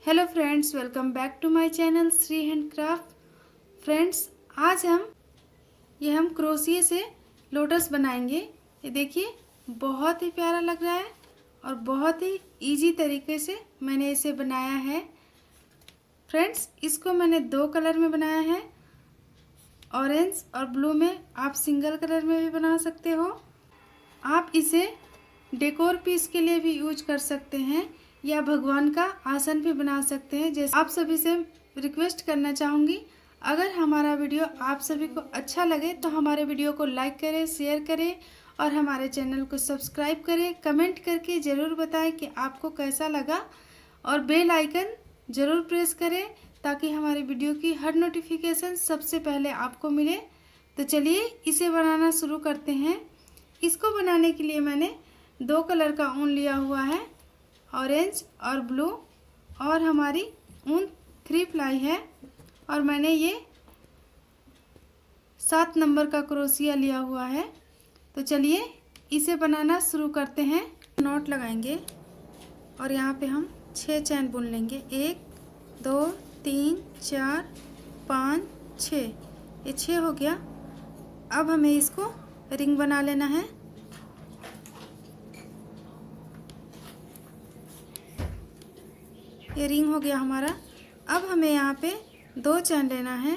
Hello friends, welcome back to my channel Shri handcraft. Friends, आज हम crochet से lotus बनाएंगे। ये देखिए, बहुत ही प्यारा लग रहा है और बहुत ही इजी तरीके से मैंने इसे बनाया है। फ्रेंड्स, इसको मैंने दो कलर में बनाया है, ऑरेंज और ब्लू में। आप सिंगल कलर में भी बना सकते हो। आप इसे डेकोर पीस के लिए भी यूज कर सकते हैं या भगवान का आसन भी बना सकते हैं। जैसे आप सभी से रिक्वेस्ट करना चाहूँगी, अगर हमारा वीडियो आप सभी को अच्छा लगे तो हमारे वीडियो को लाइक करें, शेयर करें और हमारे चैनल को सब्सक्राइब करें। कमेंट करके ज़रूर बताएं कि आपको कैसा लगा और बेल आइकन ज़रूर प्रेस करें ताकि हमारे वीडियो की हर नोटिफिकेशन सबसे पहले आपको मिले। तो चलिए इसे बनाना शुरू करते हैं। इसको बनाने के लिए मैंने दो कलर का ऊन लिया हुआ है, ऑरेंज और ब्लू, और हमारी ऊन 3 प्लाई है और मैंने ये 7 नंबर का क्रोशिया लिया हुआ है। तो चलिए इसे बनाना शुरू करते हैं। नॉट लगाएंगे और यहाँ पे हम 6 चैन बुन लेंगे। 1 2 3 4 5 6, ये 6 हो गया। अब हमें इसको रिंग बना लेना है। ये रिंग हो गया हमारा। अब हमें यहाँ पे 2 चैन लेना है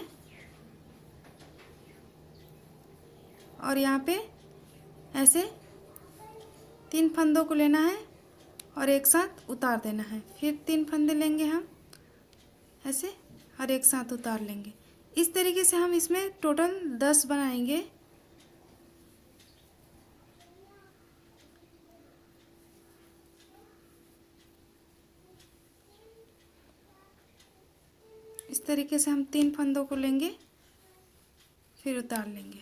और यहाँ पे ऐसे 3 फंदों को लेना है और एक साथ उतार देना है। फिर 3 फंदे लेंगे हम ऐसे और एक साथ उतार लेंगे। इस तरीके से हम इसमें टोटल 10 बनाएंगे। इस तरीके से हम 3 फंदों को लेंगे फिर उतार लेंगे।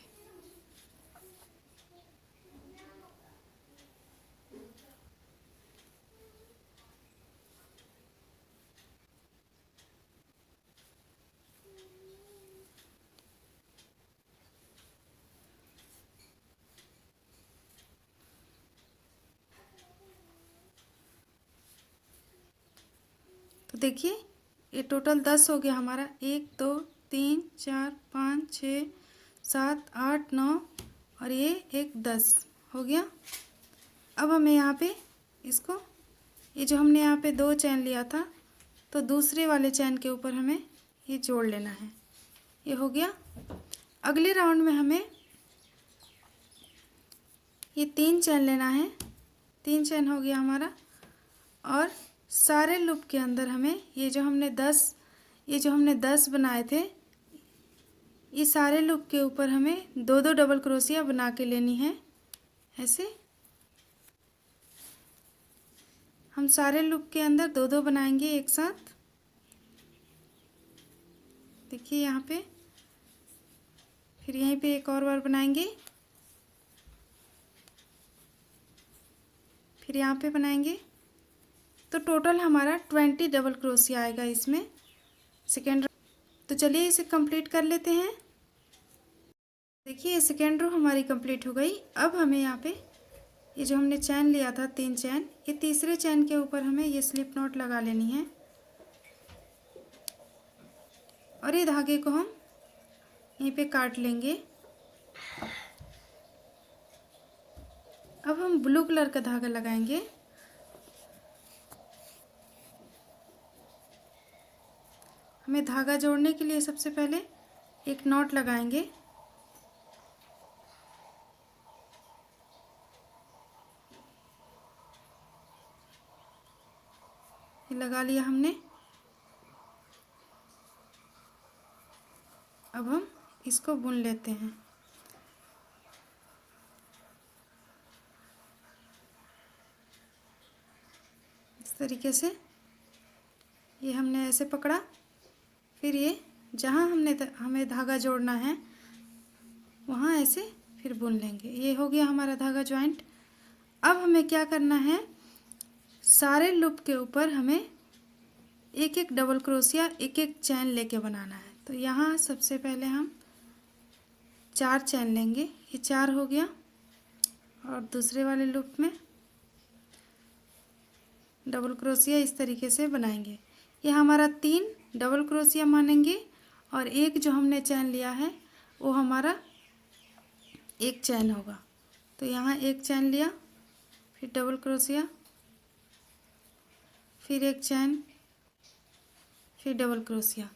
तो देखिए, ये टोटल 10 हो गया हमारा। 1 2 3 4 5 6 7 8 9 और ये एक 10 हो गया। अब हमें यहाँ पे इसको, ये जो हमने यहाँ पे 2 चैन लिया था तो दूसरे वाले चैन के ऊपर हमें ये जोड़ लेना है। ये हो गया। अगले राउंड में हमें ये 3 चैन लेना है। 3 चैन हो गया हमारा और सारे लूप के अंदर हमें ये जो हमने 10 बनाए थे, ये सारे लूप के ऊपर हमें 2-2 डबल क्रोशिया बना के लेनी है। ऐसे हम सारे लूप के अंदर 2-2 बनाएंगे एक साथ। देखिए यहाँ पे, फिर यहीं पे एक और बार बनाएंगे, फिर यहाँ पे बनाएंगे। तो टोटल हमारा 20 डबल क्रोशिया आएगा इसमें सेकेंड रो। तो चलिए इसे कंप्लीट कर लेते हैं। देखिए, ये सेकेंड रो हमारी कंप्लीट हो गई। अब हमें यहाँ पे ये जो हमने चैन लिया था 3 चैन, ये तीसरे चैन के ऊपर हमें ये स्लिप नॉट लगा लेनी है और ये धागे को हम यहीं पे काट लेंगे। अब हम ब्लू कलर का धागा लगाएंगे। हमें धागा जोड़ने के लिए सबसे पहले एक नॉट लगाएंगे। ये लगा लिया हमने। अब हम इसको बुन लेते हैं। इस तरीके से ये हमने ऐसे पकड़ा, फिर ये जहाँ हमें धागा जोड़ना है वहाँ ऐसे फिर बुन लेंगे। ये हो गया हमारा धागा ज्वाइंट। अब हमें क्या करना है, सारे लूप के ऊपर हमें एक एक डबल क्रोशिया एक एक चैन लेके बनाना है। तो यहाँ सबसे पहले हम 4 चैन लेंगे। ये 4 हो गया और दूसरे वाले लूप में डबल क्रोशिया इस तरीके से बनाएंगे। यह हमारा 3 डबल क्रोशिया मानेंगे और एक जो हमने चैन लिया है वो हमारा एक चैन होगा। तो यहाँ एक चैन लिया, फिर डबल क्रोशिया, फिर एक चैन, फिर डबल क्रोशिया।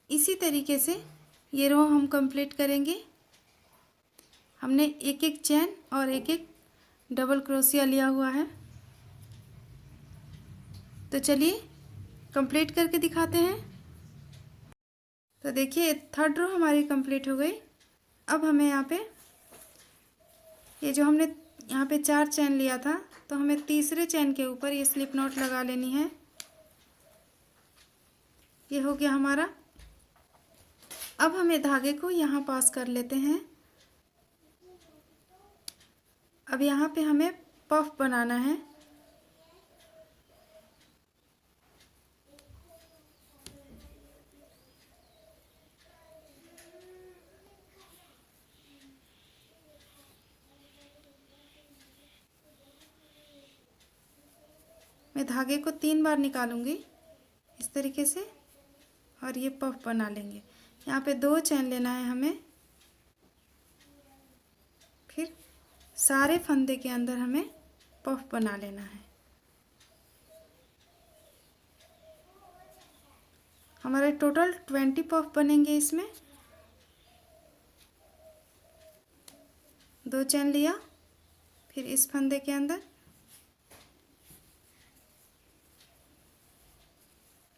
इसी तरीके से ये रो हम कंप्लीट करेंगे। हमने एक एक चैन और एक एक डबल क्रोशिया लिया हुआ है। तो चलिए कंप्लीट करके दिखाते हैं। तो देखिए थर्ड रो हमारी कंप्लीट हो गई। अब हमें यहाँ पे ये जो हमने यहाँ पे 4 चैन लिया था, तो हमें तीसरे चैन के ऊपर ये स्लिप नॉट लगा लेनी है। ये हो गया हमारा। अब हमें धागे को यहाँ पास कर लेते हैं। अब यहाँ पे हमें पफ बनाना है। मैं धागे को 3 बार निकालूंगी इस तरीके से और ये पफ बना लेंगे। यहाँ पे 2 चैन लेना है हमें, फिर सारे फंदे के अंदर हमें पफ बना लेना है। हमारे टोटल 20 पफ बनेंगे इसमें। 2 चैन लिया, फिर इस फंदे के अंदर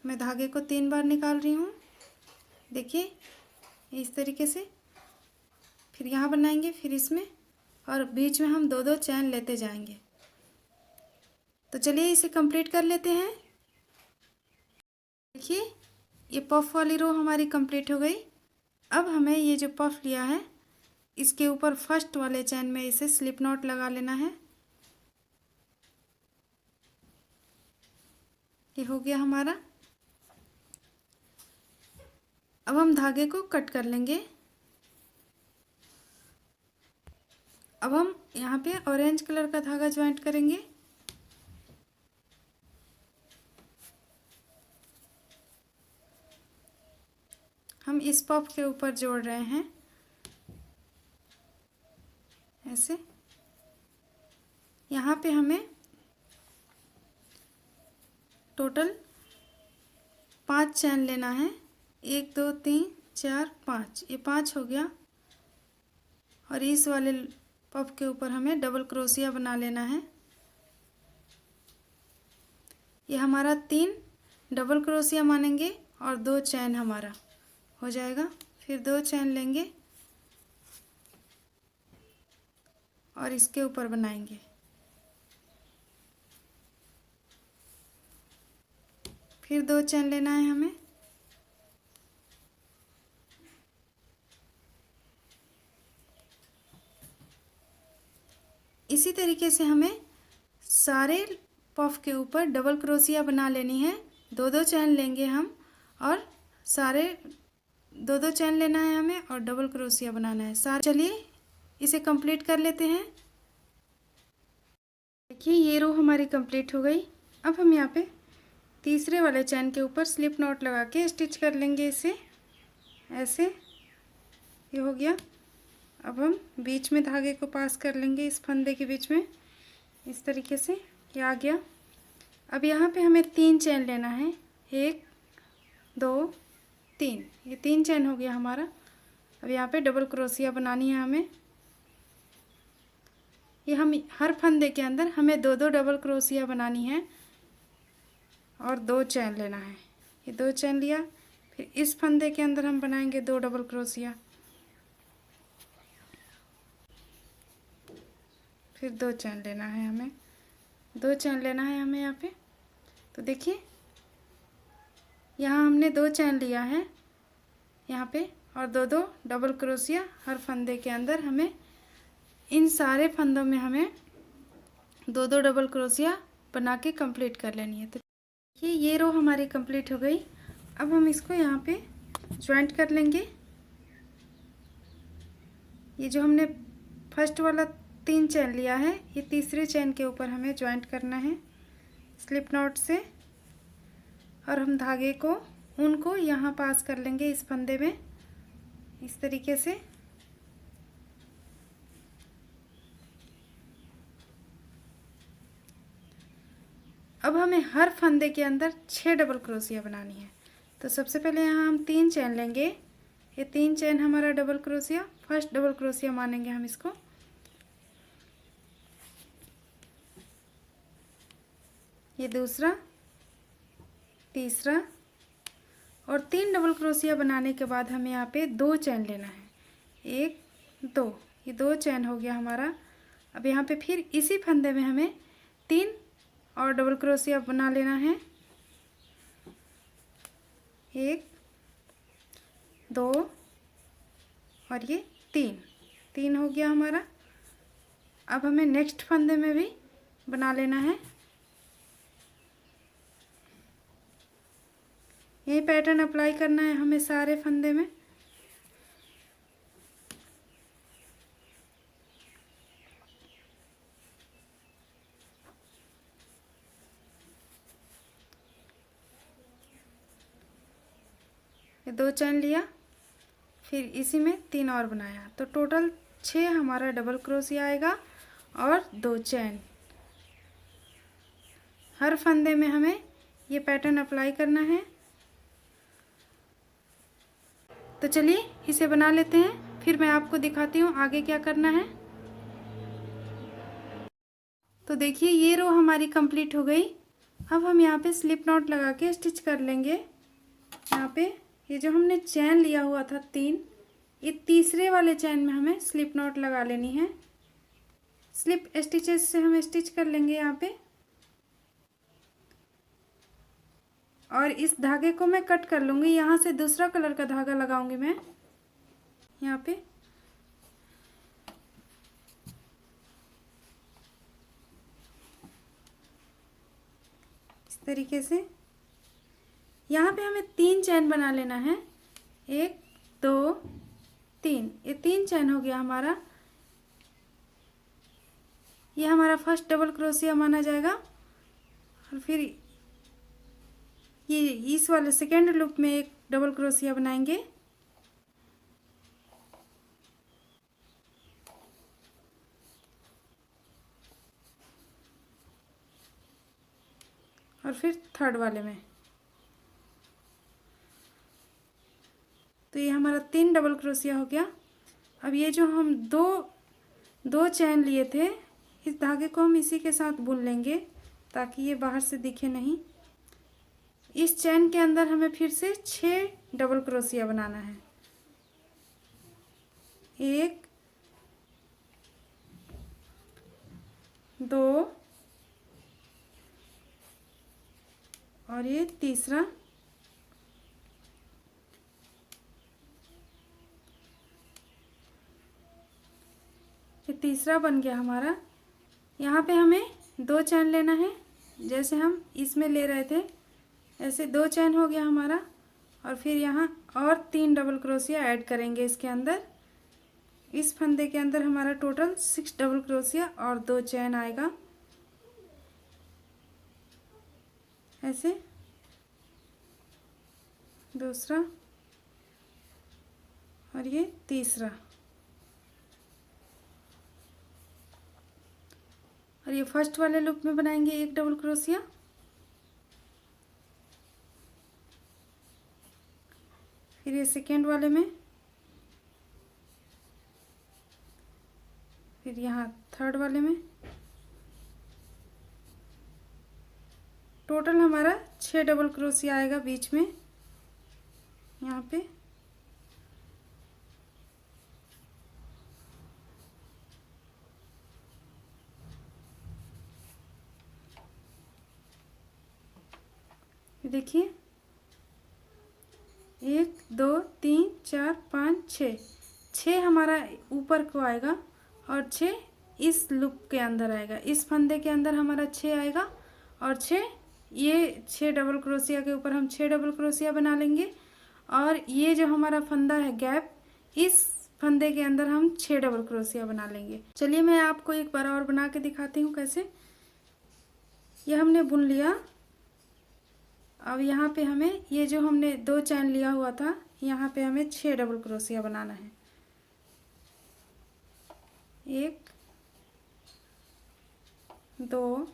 मैं धागे को 3 बार निकाल रही हूँ। देखिए इस तरीके से, फिर यहाँ बनाएंगे, फिर इसमें, और बीच में हम 2-2 चैन लेते जाएंगे। तो चलिए इसे कंप्लीट कर लेते हैं। देखिए ये पफ वाली रो हमारी कंप्लीट हो गई। अब हमें ये जो पफ लिया है इसके ऊपर फर्स्ट वाले चैन में इसे स्लिप नॉट लगा लेना है। ये हो गया हमारा। अब हम धागे को कट कर लेंगे। अब हम यहाँ पे ऑरेंज कलर का धागा ज्वाइंट करेंगे। हम इस पफ के ऊपर जोड़ रहे हैं ऐसे। यहाँ पे हमें टोटल 5 चैन लेना है। 1 2 3 4 5, ये 5 हो गया। और इस वाले पफ के ऊपर हमें डबल क्रोशिया बना लेना है। ये हमारा 3 डबल क्रोशिया मानेंगे और 2 चैन हमारा हो जाएगा। फिर 2 चैन लेंगे और इसके ऊपर बनाएंगे। फिर 2 चैन लेना है हमें। इसी तरीके से हमें सारे पफ के ऊपर डबल क्रोशिया बना लेनी है। 2-2 चैन लेंगे हम और सारे 2-2 चैन लेना है हमें और डबल क्रोशिया बनाना है सारे। चलिए इसे कंप्लीट कर लेते हैं। देखिए ये रो हमारी कंप्लीट हो गई। अब हम यहाँ पे तीसरे वाले चैन के ऊपर स्लिप नॉट लगा के स्टिच कर लेंगे इसे ऐसे। ये हो गया। अब हम बीच में धागे को पास कर लेंगे इस फंदे के बीच में इस तरीके से। ये आ गया। अब यहाँ पे हमें 3 चैन लेना है। 1 2 3, ये 3 चैन हो गया हमारा। अब यहाँ पे डबल क्रोशिया बनानी है हमें। ये हम हर फंदे के अंदर हमें 2-2 डबल क्रोशिया बनानी है और 2 चैन लेना है। ये 2 चैन लिया, फिर इस फंदे के अंदर हम बनाएंगे 2 डबल क्रोशिया, फिर 2 चैन लेना है हमें। 2 चैन लेना है हमें यहाँ पे। तो देखिए यहाँ हमने 2 चैन लिया है यहाँ पे और 2-2 डबल क्रोशिया हर फंदे के अंदर। हमें इन सारे फंदों में हमें 2-2 डबल क्रोशिया बना के कंप्लीट कर लेनी है। तो ये रो हमारी कंप्लीट हो गई। अब हम इसको यहाँ पे ज्वाइंट कर लेंगे। ये जो हमने फर्स्ट वाला 3 चैन लिया है, ये तीसरे चैन के ऊपर हमें ज्वाइंट करना है स्लिप नॉट से, और हम धागे को ऊन को यहाँ पास कर लेंगे इस फंदे में इस तरीके से। अब हमें हर फंदे के अंदर 6 डबल क्रोशिया बनानी है। तो सबसे पहले यहाँ हम 3 चेन लेंगे। ये 3 चेन हमारा double crochet, first double crochet मानेंगे हम इसको। ये दूसरा, तीसरा, और 3 डबल क्रोशिया बनाने के बाद हमें यहाँ पे 2 चेन लेना है। 1 2, ये 2 चेन हो गया हमारा। अब यहाँ पे फिर इसी फंदे में हमें 3 और डबल क्रोशिया बना लेना है। 1 2 और ये 3 हो गया हमारा। अब हमें नेक्स्ट फंदे में भी बना लेना है। यही पैटर्न अप्लाई करना है हमें सारे फंदे में। ये 2 चेन लिया, फिर इसी में 3 और बनाया, तो टोटल 6 हमारा डबल क्रोशिया आएगा और 2 चेन। हर फंदे में हमें ये पैटर्न अप्लाई करना है। तो चलिए इसे बना लेते हैं, फिर मैं आपको दिखाती हूँ आगे क्या करना है। तो देखिए ये रो हमारी कंप्लीट हो गई। अब हम यहाँ पे स्लिप नॉट लगा के स्टिच कर लेंगे। यहाँ पे ये जो हमने चैन लिया हुआ था 3, ये तीसरे वाले चैन में हमें स्लिप नॉट लगा लेनी है। स्लिप स्टिचेस से हम स्टिच कर लेंगे यहाँ पे, और इस धागे को मैं कट कर लूँगी। यहाँ से दूसरा कलर का धागा लगाऊंगी मैं यहाँ पे। इस तरीके से यहाँ पे हमें 3 चैन बना लेना है। 1 2 3, ये 3 चैन हो गया हमारा। ये हमारा फर्स्ट डबल क्रोशिया माना जाएगा। और फिर ये इस वाले सेकेंड लूप में एक डबल क्रोशिया बनाएंगे। और फिर थर्ड वाले में। तो ये हमारा 3 डबल क्रोशिया हो गया। अब ये जो हम दो चैन लिए थे, इस धागे को हम इसी के साथ बुन लेंगे ताकि ये बाहर से दिखे नहीं। इस चैन के अंदर हमें फिर से 6 डबल क्रोशिया बनाना है। 1 2 और ये तीसरा, ये तीसरा बन गया हमारा। यहाँ पे हमें 2 चैन लेना है, जैसे हम इसमें ले रहे थे ऐसे 2 चैन हो गया हमारा। और फिर यहाँ और 3 डबल क्रोशिया ऐड करेंगे इसके अंदर। इस फंदे के अंदर हमारा टोटल 6 डबल क्रोशिया और 2 चैन आएगा ऐसे। दूसरा और ये तीसरा, और ये फर्स्ट वाले लूप में बनाएंगे 1 डबल क्रोशिया। फिर ये सेकेंड वाले में, फिर यहाँ थर्ड वाले में। टोटल हमारा 6 डबल क्रोशिया आएगा बीच में यहाँ पे। देखिए 1 2 3 4 5 6 हमारा ऊपर को आएगा और 6 इस लूप के अंदर आएगा। इस फंदे के अंदर हमारा 6 आएगा और 6 ये 6 डबल क्रोशिया के ऊपर हम 6 डबल क्रोशिया बना लेंगे। और ये जो हमारा फंदा है गैप, इस फंदे के अंदर हम 6 डबल क्रोशिया बना लेंगे। चलिए मैं आपको एक बार और बना के दिखाती हूँ कैसे। ये हमने बुन लिया। अब यहाँ पे हमें ये जो हमने 2 चैन लिया हुआ था, यहाँ पे हमें 6 डबल क्रोशिया बनाना है। 1 2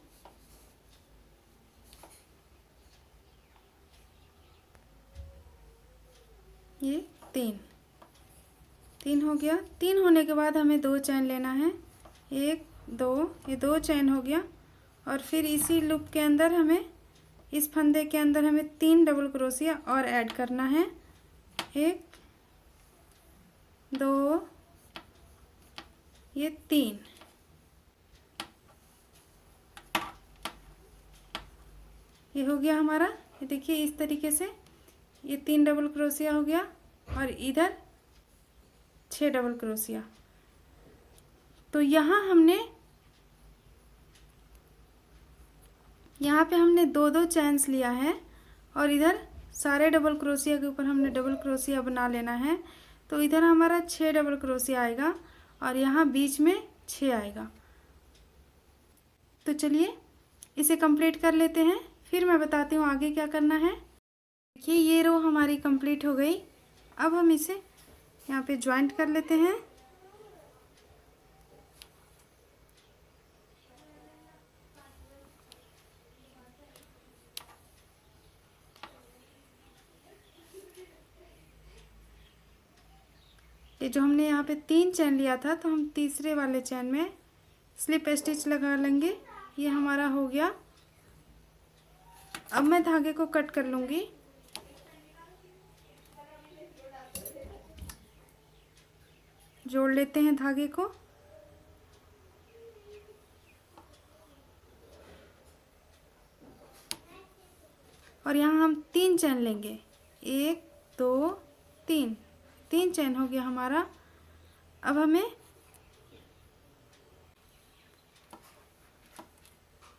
ये 3 हो गया। 3 होने के बाद हमें 2 चैन लेना है। 1 2, ये 2 चैन हो गया। और फिर इसी लूप के अंदर हमें, इस फंदे के अंदर हमें 3 डबल क्रोशिया और ऐड करना है। 1 2 ये 3। ये हो गया हमारा। ये देखिए इस तरीके से ये 3 डबल क्रोशिया हो गया और इधर 6 डबल क्रोशिया। तो यहाँ पे हमने 2 चैन्स लिया है और इधर सारे डबल क्रोशिया के ऊपर हमने डबल क्रोशिया बना लेना है। तो इधर हमारा 6 डबल क्रोशिया आएगा और यहाँ बीच में 6 आएगा। तो चलिए इसे कंप्लीट कर लेते हैं, फिर मैं बताती हूँ आगे क्या करना है। देखिए ये रो हमारी कंप्लीट हो गई। अब हम इसे यहाँ पे ज्वाइंट कर लेते हैं। ये जो हमने यहाँ पे 3 चैन लिया था, तो हम तीसरे वाले चैन में स्लिप स्टिच लगा लेंगे। ये हमारा हो गया। अब मैं धागे को कट कर लूँगी। जोड़ लेते हैं धागे को। और यहाँ हम 3 चैन लेंगे। 1 2 3 चैन हो गया हमारा। अब हमें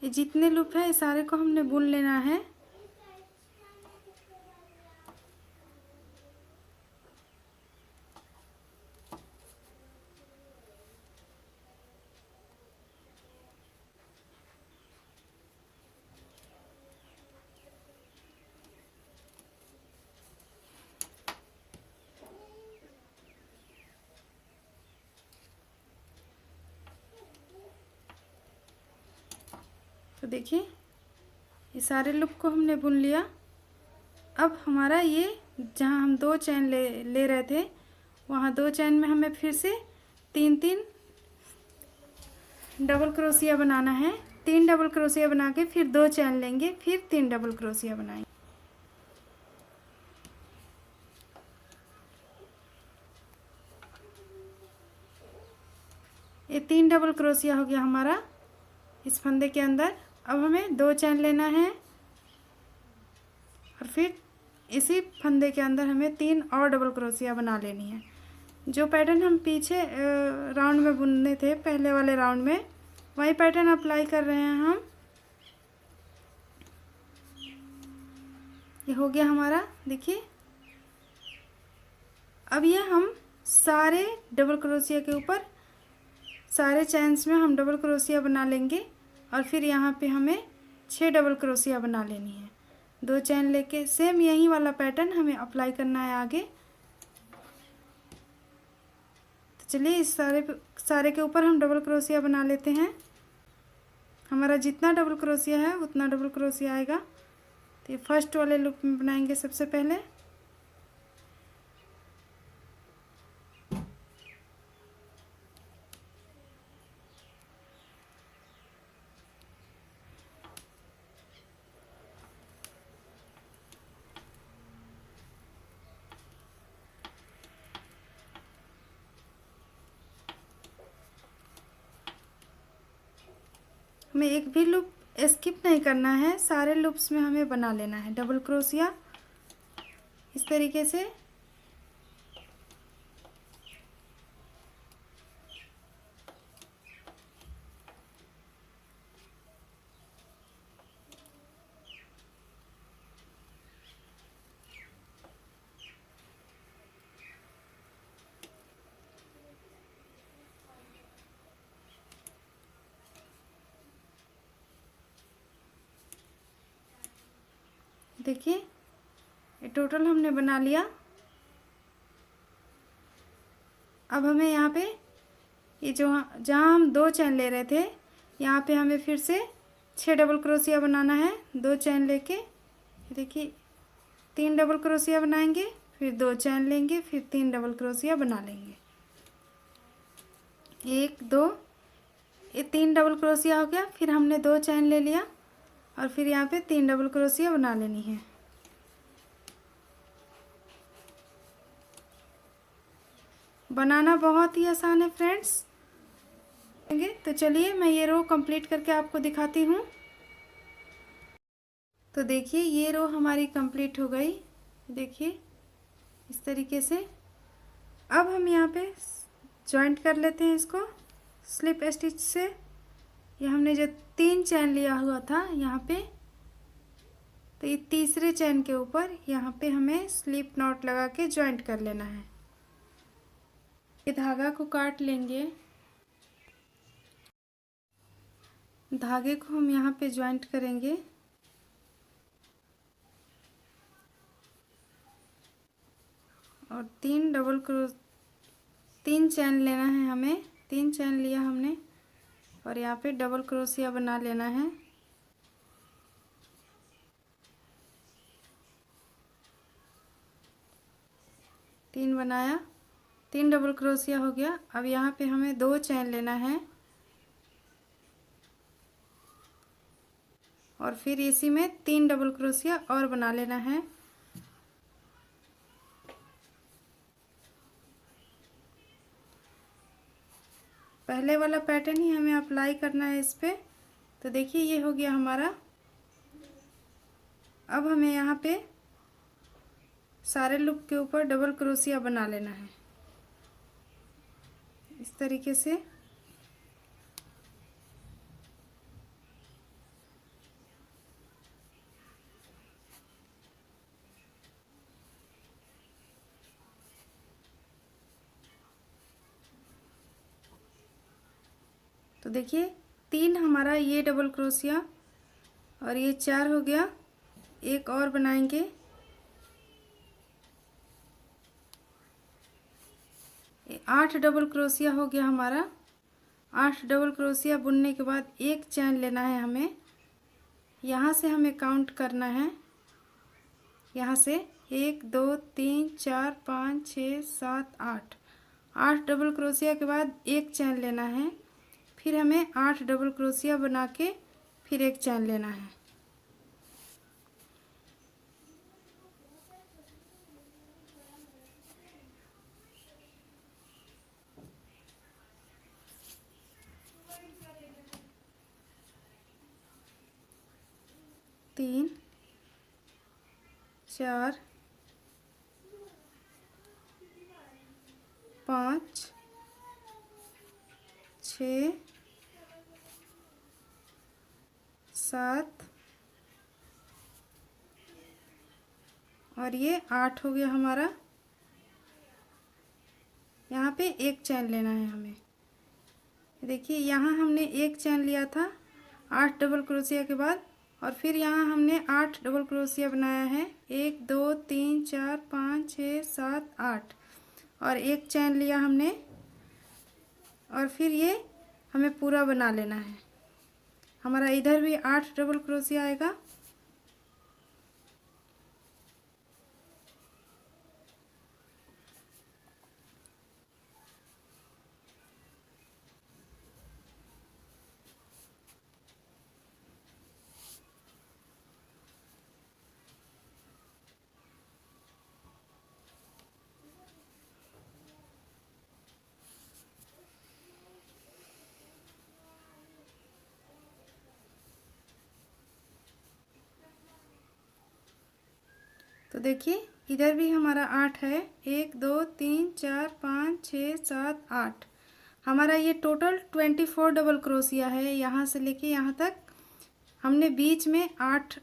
ये जितने लूप है, सारे को हमने बुन लेना है। तो देखिए ये सारे लूप को हमने बुन लिया। अब हमारा ये जहाँ हम 2 चैन ले रहे थे, वहाँ 2 चैन में हमें फिर से 3 डबल क्रोशिया बनाना है। 3 डबल क्रोशिया बना के फिर 2 चैन लेंगे, फिर 3 डबल क्रोशिया बनाएंगे। ये 3 डबल क्रोशिया हो गया हमारा इस फंदे के अंदर। अब हमें 2 चैन लेना है और फिर इसी फंदे के अंदर हमें 3 और डबल क्रोशिया बना लेनी है। जो पैटर्न हम पीछे राउंड में बुनने थे, पहले वाले राउंड में, वही पैटर्न अप्लाई कर रहे हैं हम। ये हो गया हमारा। देखिए अब ये हम सारे डबल क्रोशिया के ऊपर, सारे चैन्स में हम डबल क्रोशिया बना लेंगे और फिर यहाँ पे हमें 6 डबल क्रोशिया बना लेनी है। 2 चैन लेके सेम यही वाला पैटर्न हमें अप्लाई करना है आगे। तो चलिए इस सारे के ऊपर हम डबल क्रोशिया बना लेते हैं। हमारा जितना डबल क्रोशिया है उतना डबल क्रोशिया आएगा। तो ये फर्स्ट वाले लूप में बनाएंगे सबसे पहले। हमें एक भी लूप स्किप नहीं करना है, सारे लूप्स में हमें बना लेना है डबल क्रोशिया इस तरीके से। देखिए ये टोटल हमने बना लिया। अब हमें यहाँ पे ये जो जहाँ हम 2 चैन ले रहे थे यहाँ पे हमें फिर से 6 डबल क्रोशिया बनाना है। 2 चैन लेके देखिए 3 डबल क्रोशिया बनाएंगे, फिर 2 चैन लेंगे, फिर 3 डबल क्रोशिया बना लेंगे। 1 2 ये 3 डबल क्रोशिया हो गया। फिर हमने 2 चैन ले लिया और फिर यहाँ पे 3 डबल क्रोशिया बना लेनी है। बनाना बहुत ही आसान है फ्रेंड्स। तो चलिए मैं ये रो कंप्लीट करके आपको दिखाती हूँ। तो देखिए ये रो हमारी कंप्लीट हो गई। देखिए इस तरीके से। अब हम यहाँ पे जॉइंट कर लेते हैं इसको स्लिप स्टिच से। ये हमने जो 3 चैन लिया हुआ था यहाँ पे, तो ये तीसरे चैन के ऊपर यहाँ पे हमें स्लिप नॉट लगा के जॉइंट कर लेना है। ये धागा को काट लेंगे। धागे को हम यहाँ पे जॉइंट करेंगे और 3 चैन लेना है हमें। 3 चैन लिया हमने और यहाँ पे डबल क्रोशिया बना लेना है। तीन बनाया, 3 डबल क्रोशिया हो गया। अब यहाँ पे हमें 2 चैन लेना है और फिर इसी में 3 डबल क्रोशिया और बना लेना है। पहले वाला पैटर्न ही हमें अप्लाई करना है इस पे। तो देखिए ये हो गया हमारा। अब हमें यहाँ पे सारे लूप के ऊपर डबल क्रोशिया बना लेना है इस तरीके से। तो देखिए 3 हमारा ये डबल क्रोशिया और ये 4 हो गया। एक और बनाएंगे। ये 8 डबल क्रोशिया हो गया हमारा। 8 डबल क्रोशिया बुनने के बाद एक चैन लेना है हमें। यहाँ से हमें काउंट करना है। यहाँ से 1 2 3 4 5 6 7 8। 8 डबल क्रोशिया के बाद एक चैन लेना है। फिर हमें 8 डबल क्रोशिया बना के फिर एक चैन लेना है। तीन 4 5 6 7 और ये 8 हो गया हमारा। यहाँ पे एक चैन लेना है हमें। देखिए यहाँ हमने एक चैन लिया था 8 डबल क्रोशिया के बाद और फिर यहाँ हमने 8 डबल क्रोशिया बनाया है। 1 2 3 4 5 6 7 8 और एक चैन लिया हमने और फिर ये हमें पूरा बना लेना है। हमारा इधर भी 8 डबल क्रोशिया आएगा। तो देखिए इधर भी हमारा 8 है। 1 2 3 4 5 6 7 8। हमारा ये टोटल 24 डबल क्रोशिया है। यहाँ से लेके यहाँ तक हमने बीच में 8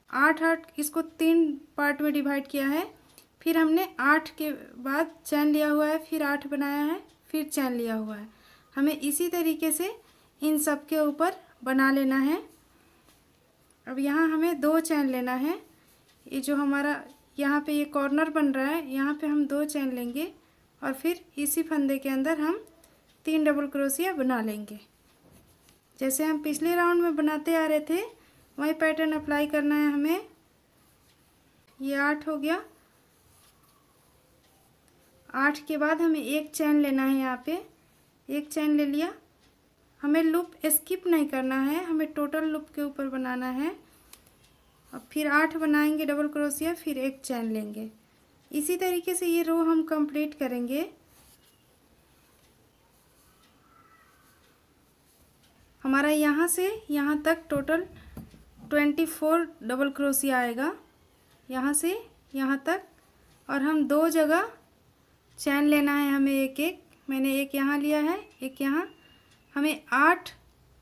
8 8 इसको 3 पार्ट में डिवाइड किया है। फिर हमने 8 के बाद चैन लिया हुआ है, फिर 8 बनाया है, फिर चैन लिया हुआ है। हमें इसी तरीके से इन सब के ऊपर बना लेना है। अब यहाँ हमें 2 चैन लेना है। ये जो हमारा यहाँ पे ये कॉर्नर बन रहा है, यहाँ पे हम 2 चेन लेंगे और फिर इसी फंदे के अंदर हम 3 डबल क्रोशिया बना लेंगे। जैसे हम पिछले राउंड में बनाते आ रहे थे वही पैटर्न अप्लाई करना है हमें। ये 8 हो गया। 8 के बाद हमें एक चेन लेना है। यहाँ पे एक चेन ले लिया। हमें लूप स्किप नहीं करना है, हमें टोटल लूप के ऊपर बनाना है। और फिर 8 बनाएंगे डबल क्रोशिया, फिर एक चेन लेंगे। इसी तरीके से ये रो हम कंप्लीट करेंगे। हमारा यहाँ से यहाँ तक टोटल 24 डबल क्रोशिया आएगा, यहाँ से यहाँ तक। और हम 2 जगह चैन लेना है हमें, एक एक। मैंने एक यहाँ लिया है, एक यहाँ। हमें 8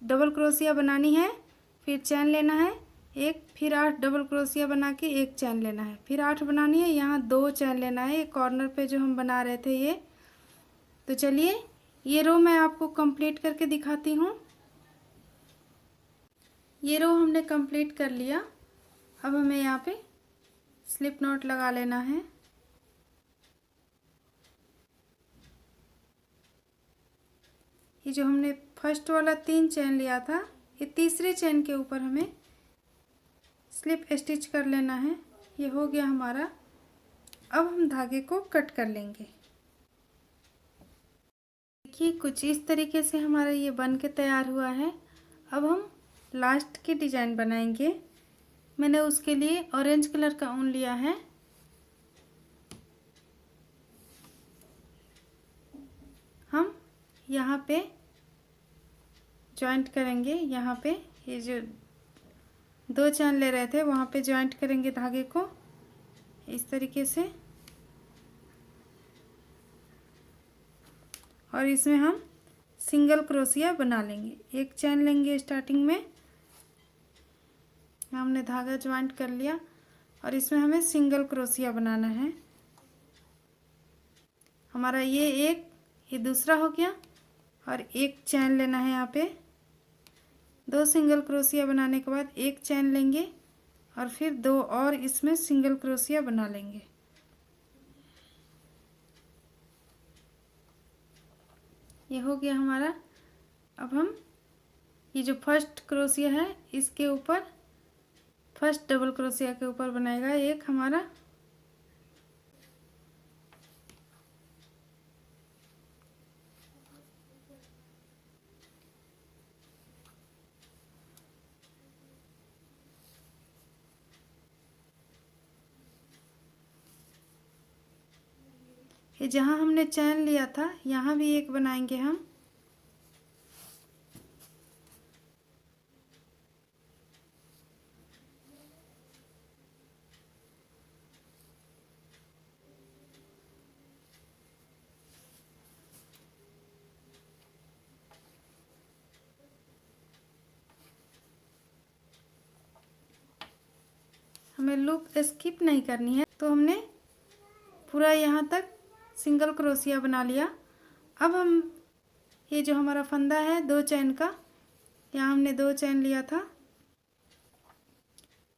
डबल क्रोशिया बनानी है, फिर चैन लेना है एक, फिर 8 डबल क्रोशिया बना के एक चैन लेना है, फिर 8 बनानी है, यहाँ 2 चैन लेना है। ये कॉर्नर पे जो हम बना रहे थे ये। तो चलिए ये रो मैं आपको कंप्लीट करके दिखाती हूँ। ये रो हमने कंप्लीट कर लिया। अब हमें यहाँ पे स्लिप नॉट लगा लेना है। ये जो हमने फर्स्ट वाला 3 चेन लिया था, ये तीसरे चेन के ऊपर हमें स्लिप स्टिच कर लेना है। ये हो गया हमारा। अब हम धागे को कट कर लेंगे। देखिए कुछ इस तरीके से हमारा ये बन के तैयार हुआ है। अब हम लास्ट की डिज़ाइन बनाएंगे। मैंने उसके लिए ऑरेंज कलर का ऊन लिया है। हम यहाँ पे जॉइंट करेंगे। यहाँ पे ये जो 2 चैन ले रहे थे वहाँ पे जॉइंट करेंगे धागे को इस तरीके से। और इसमें हम सिंगल क्रोशिया बना लेंगे। एक चैन लेंगे स्टार्टिंग में, हमने धागा ज्वाइंट कर लिया और इसमें हमें सिंगल क्रोशिया बनाना है। हमारा ये एक, ये दूसरा हो गया। और एक चैन लेना है। यहाँ पे 2 सिंगल क्रोशिया बनाने के बाद एक चैन लेंगे और फिर 2 और इसमें सिंगल क्रोशिया बना लेंगे। ये हो गया हमारा। अब हम ये जो फर्स्ट क्रोशिया है इसके ऊपर, फर्स्ट डबल क्रोशिया के ऊपर बनाएगा एक हमारा। ये जहाँ हमने चैन लिया था यहाँ भी एक बनाएंगे हम। हमें लूप स्किप नहीं करनी है, तो हमने पूरा यहाँ तक सिंगल क्रोशिया बना लिया। अब हम ये जो हमारा फंदा है 2 चैन का, यहाँ हमने 2 चैन लिया था।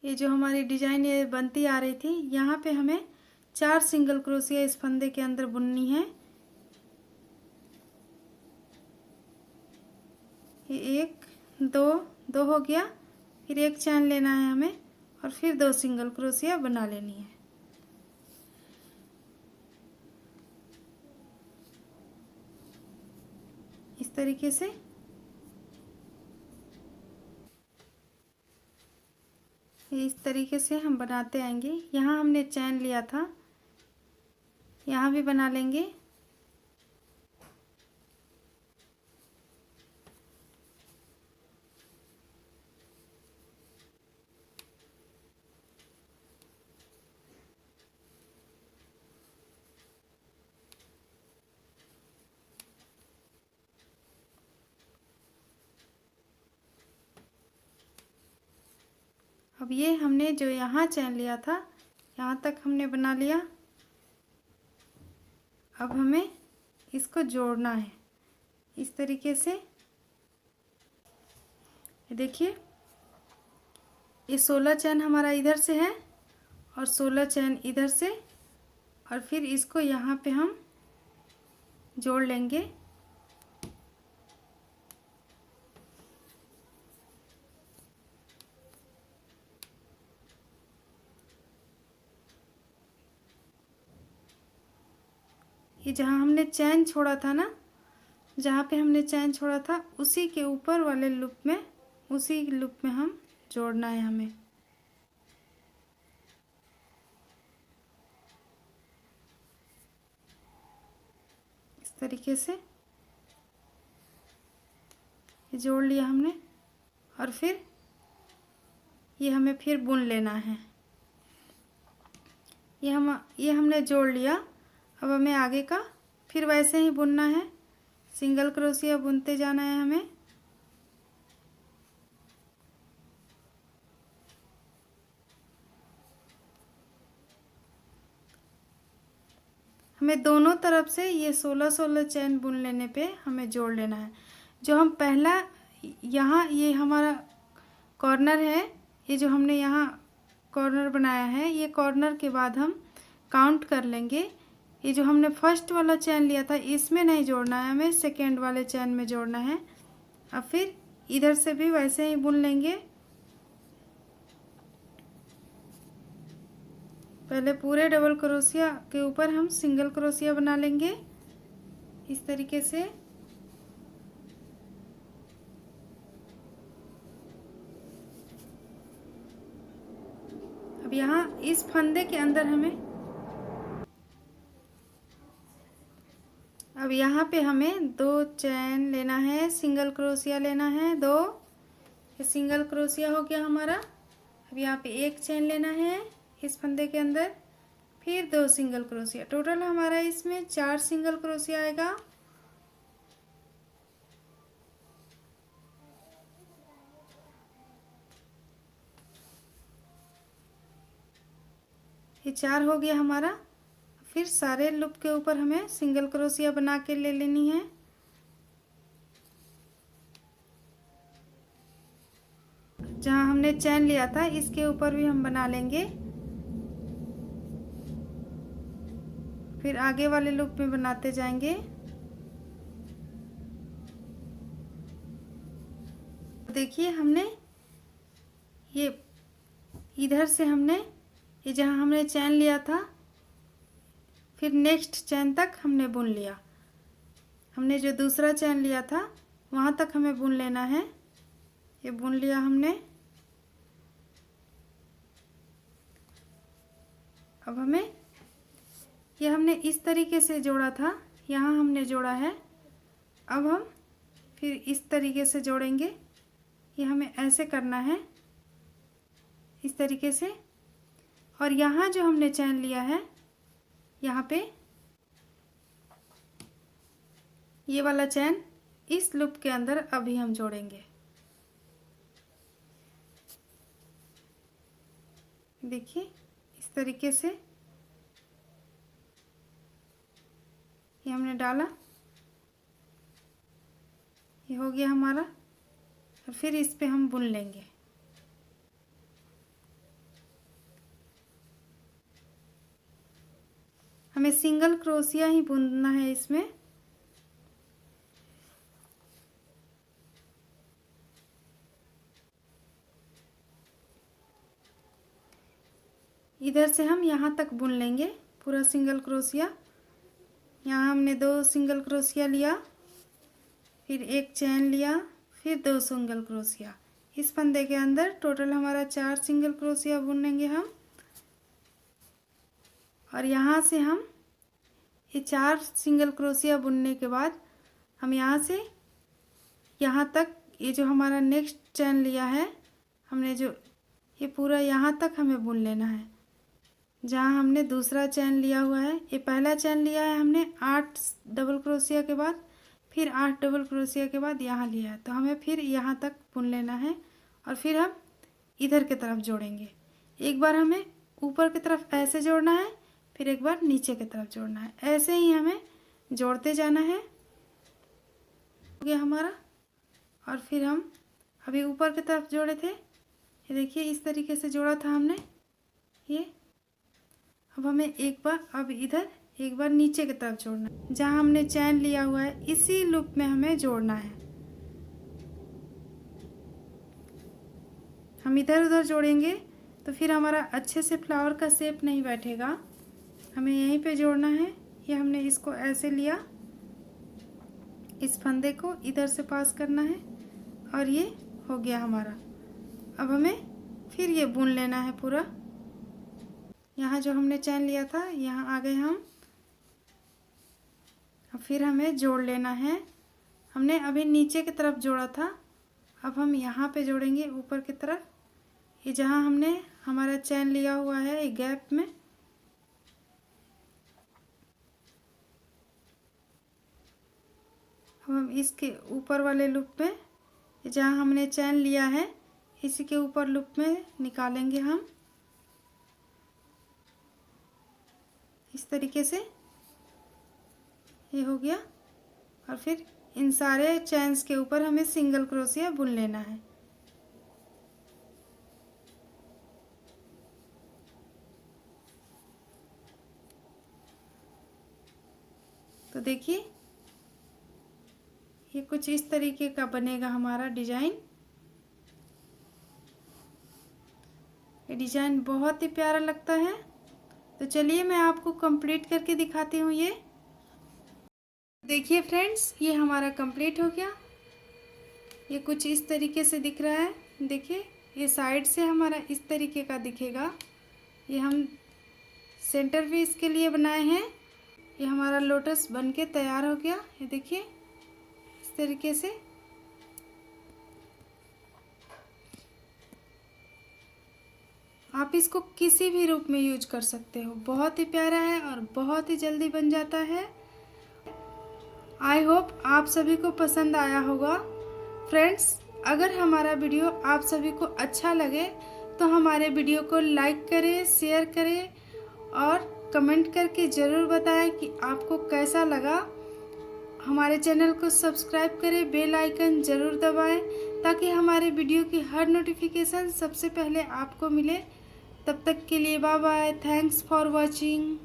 ये जो हमारी डिजाइन ये बनती आ रही थी, यहाँ पे हमें 4 सिंगल क्रोशिया इस फंदे के अंदर बुननी है। ये 1 2 हो गया। फिर एक चैन लेना है हमें और फिर 2 सिंगल क्रोशिया बना लेनी है। इस तरीके से हम बनाते आएंगे। यहाँ हमने चैन लिया था, यहाँ भी बना लेंगे। अब ये हमने जो यहाँ चैन लिया था यहाँ तक हमने बना लिया। अब हमें इसको जोड़ना है इस तरीके से। देखिए ये 16 चैन हमारा इधर से है और 16 चैन इधर से, और फिर इसको यहाँ पे हम जोड़ लेंगे। ये जहाँ हमने चैन छोड़ा था ना, जहाँ पे हमने चैन छोड़ा था उसी के ऊपर वाले लूप में, उसी लूप में हम जोड़ना है हमें। इस तरीके से ये जोड़ लिया हमने, और फिर ये हमें फिर बुन लेना है। ये हमने जोड़ लिया। अब हमें आगे का फिर वैसे ही बुनना है, सिंगल क्रोशिया बुनते जाना है हमें। हमें दोनों तरफ से ये 16-16 चैन बुन लेने पे हमें जोड़ लेना है। जो हम पहला यहाँ ये हमारा कॉर्नर है, ये जो हमने यहाँ कॉर्नर बनाया है, ये कॉर्नर के बाद हम काउंट कर लेंगे। ये जो हमने फर्स्ट वाला चैन लिया था इसमें नहीं जोड़ना है, हमें सेकेंड वाले चैन में जोड़ना है। अब फिर इधर से भी वैसे ही बुन लेंगे। पहले पूरे डबल क्रोशिया के ऊपर हम सिंगल क्रोशिया बना लेंगे इस तरीके से। अब यहाँ इस फंदे के अंदर अब यहाँ पे हमें 2 चैन लेना है, सिंगल क्रोशिया लेना है 2। ये सिंगल क्रोशिया हो गया हमारा। अब यहाँ पे 1 चैन लेना है इस फंदे के अंदर, फिर 2 सिंगल क्रोशिया। टोटल हमारा इसमें 4 सिंगल क्रोशिया आएगा। ये 4 हो गया हमारा। फिर सारे लूप के ऊपर हमें सिंगल क्रोशिया बना के ले लेनी है। जहाँ हमने चैन लिया था इसके ऊपर भी हम बना लेंगे, फिर आगे वाले लूप में बनाते जाएंगे। देखिए हमने ये इधर से हमने ये जहाँ हमने चैन लिया था, फिर नेक्स्ट चैन तक हमने बुन लिया। हमने जो दूसरा चैन लिया था वहाँ तक हमें बुन लेना है। ये बुन लिया हमने। अब हमें ये हमने इस तरीके से जोड़ा था, यहाँ हमने जोड़ा है। अब हम फिर इस तरीके से जोड़ेंगे। ये हमें ऐसे करना है इस तरीके से। और यहाँ जो हमने चैन लिया है यहाँ पे ये वाला चैन इस लूप के अंदर अभी हम जोड़ेंगे। देखिए इस तरीके से ये हमने डाला, ये हो गया हमारा। और फिर इस पे हम बुन लेंगे। हमें सिंगल क्रोशिया ही बुनना है इसमें। इधर से हम यहाँ तक बुन लेंगे पूरा सिंगल क्रोशिया। यहाँ हमने 2 सिंगल क्रोशिया लिया, फिर 1 चैन लिया, फिर 2 सिंगल क्रोशिया। इस फंदे के अंदर टोटल हमारा 4 सिंगल क्रोशिया बुनेंगे हम। और यहाँ से हम ये 4 सिंगल क्रोशिया बुनने के बाद हम यहाँ से यहाँ तक ये जो हमारा नेक्स्ट चैन लिया है हमने, जो ये पूरा यहाँ तक हमें बुन लेना है। जहाँ हमने दूसरा चैन लिया हुआ है, ये पहला चैन लिया है हमने 8 डबल क्रोशिया के बाद, फिर 8 डबल क्रोशिया के बाद यहाँ लिया है, तो हमें फिर यहाँ तक बुन लेना है। और फिर हम इधर की तरफ जोड़ेंगे। एक बार हमें ऊपर की तरफ ऐसे जोड़ना है, फिर एक बार नीचे की तरफ जोड़ना है। ऐसे ही हमें जोड़ते जाना है। हो गया हमारा। और फिर हम अभी ऊपर की तरफ जोड़े थे, ये देखिए इस तरीके से जोड़ा था हमने ये। अब हमें अब इधर एक बार नीचे की तरफ जोड़ना है, जहाँ हमने चैन लिया हुआ है इसी लूप में हमें जोड़ना है। हम इधर उधर जोड़ेंगे तो फिर हमारा अच्छे से फ्लावर का शेप नहीं बैठेगा। हमें यहीं पे जोड़ना है। ये हमने इसको ऐसे लिया, इस फंदे को इधर से पास करना है और ये हो गया हमारा। अब हमें फिर ये बुन लेना है पूरा। यहाँ जो हमने चैन लिया था यहाँ आ गए हम। अब फिर हमें जोड़ लेना है। हमने अभी नीचे की तरफ जोड़ा था, अब हम यहाँ पे जोड़ेंगे ऊपर की तरफ। ये जहाँ हमने हमारा चैन लिया हुआ है ये गैप में, अब हम इसके ऊपर वाले लूप पे जहाँ हमने चैन लिया है इसी के ऊपर लूप में निकालेंगे हम इस तरीके से। ये हो गया। और फिर इन सारे चैन्स के ऊपर हमें सिंगल क्रोशिया बुन लेना है। तो देखिए ये कुछ इस तरीके का बनेगा हमारा डिजाइन। ये डिजाइन बहुत ही प्यारा लगता है। तो चलिए मैं आपको कंप्लीट करके दिखाती हूँ। ये देखिए फ्रेंड्स, ये हमारा कंप्लीट हो गया। ये कुछ इस तरीके से दिख रहा है। देखिए ये साइड से हमारा इस तरीके का दिखेगा। ये हम सेंटर भी इसके लिए बनाए हैं। ये हमारा लोटस बनके तैयार हो गया। ये देखिए इस तरीके से। आप इसको किसी भी रूप में यूज कर सकते हो। बहुत ही प्यारा है और बहुत ही जल्दी बन जाता है। आई होप आप सभी को पसंद आया होगा। फ्रेंड्स, अगर हमारा वीडियो आप सभी को अच्छा लगे तो हमारे वीडियो को लाइक करें, शेयर करें और कमेंट करके ज़रूर बताएं कि आपको कैसा लगा। हमारे चैनल को सब्सक्राइब करें, बेल आइकन ज़रूर दबाएं ताकि हमारे वीडियो की हर नोटिफिकेशन सबसे पहले आपको मिले। तब तक के लिए bye bye. Thanks for watching.